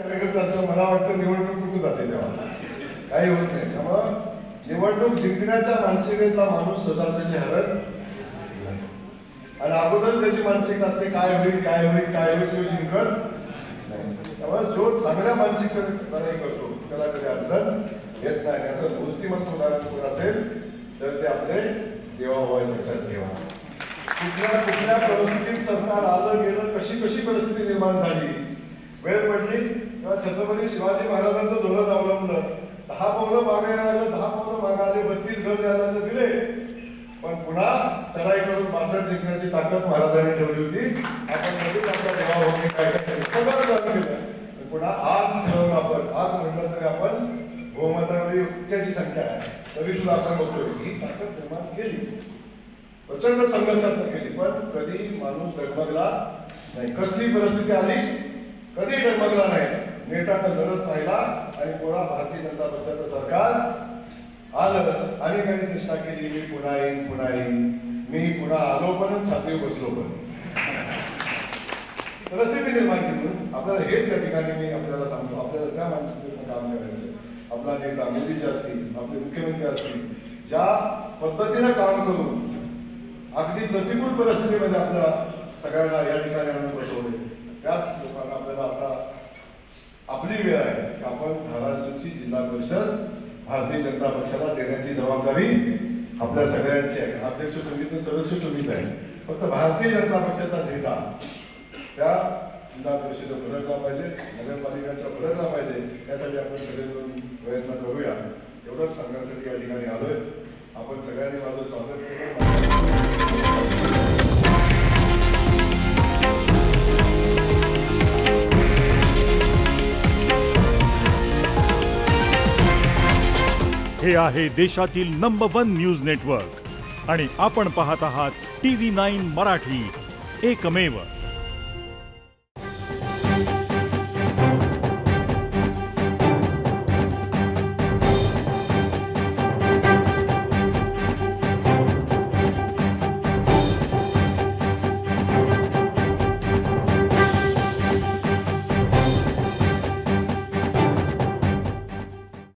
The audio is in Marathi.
मला वाटतं निवडणूक कुठे जाते तेव्हा काही होत नाही. त्यामुळं निवडणूक जिंकण्याच्या मानसिकतेतला माणूस सहजासहजी हरत नाही. आणि अगोदर त्याची मानसिकता असते काय होईल काय होईल काय होईल तो जिंकत नाही. त्यामुळे जो चांगल्या मानसिकतेने करतो त्याला कधी अडचण येत नाही. याचं मूर्तिमंत उदाहरण कोण असेल तर ते आपले देवाभाऊ लक्षात ठेवा. कुठल्या परिस्थितीत सरकार आलं गेलं कशी परिस्थिती निर्माण झाली वेळ पडली तेव्हा छत्रपती शिवाजी महाराजांचं धोरण अवलंबलं. 10 पावलं मागे आलं 10 पावलं मागे आले 32 घर द्यायला दिले पण पुन्हा चढाई करून 62 जिंकण्याची ताकद महाराजांनी ठेवली होती. आपण कधीच आपल्या देवाभाऊने काय सगळं चालू केलं. पुन्हा आज ठरवलं आपण आज म्हटलं तरी आपण बहुमतावरील इतक्याची संख्या आहे तरी सुद्धा आपण बघतोय ही ताकद निर्माण केली. प्रचंड संघर्षात केली पण कधी माणूस डगमगला नाही. कसली परिस्थिती आली कधी डगमगला नाही. नेटानं लढत राहिला आणि पुन्हा भारतीय जनता पक्षाचं सरकार आलं. अनेकांनी चेष्टा केली मी पुन्हा येईन मी पुन्हा आलो पण छातीवर बसलो पण परिस्थिती निर्माण केली. आपल्याला हेच या ठिकाणी मी आपल्याला सांगतो आपल्याला त्या मानसिकतेतून काम करायचं. आपला नेता मोदीजी असतील आपले मुख्यमंत्री असतील ज्या पद्धतीनं काम करून अगदी प्रतिकूल परिस्थितीमध्ये आपल्या सगळ्यांना या ठिकाणी आणून बसवले त्याच लोकांना आपल्याला आता आपली वेळ आहे की आपण धाराशिवची जिल्हा परिषद भारतीय जनता पक्षाला देण्याची जबाबदारी आपल्या सगळ्यांची आहे. अध्यक्ष तुम्हीच सदस्य तुम्हीच आहे. फक्त भारतीय जनता पक्षाचा झेंडा त्या जिल्हा परिषदेत फरकला पाहिजे नगरपालिकांच्या फरकला पाहिजे यासाठी आपण सगळे मिळून प्रयत्न करूया. एवढंच सांगण्यासाठी या ठिकाणी आलोय. आपण सगळ्यांनी माझं स्वागत केलं. हे आहे देशातील नंबर 1 न्यूज नेटवर्क आणि आपण पाहत आहात TV9 मराठी, एकमेव.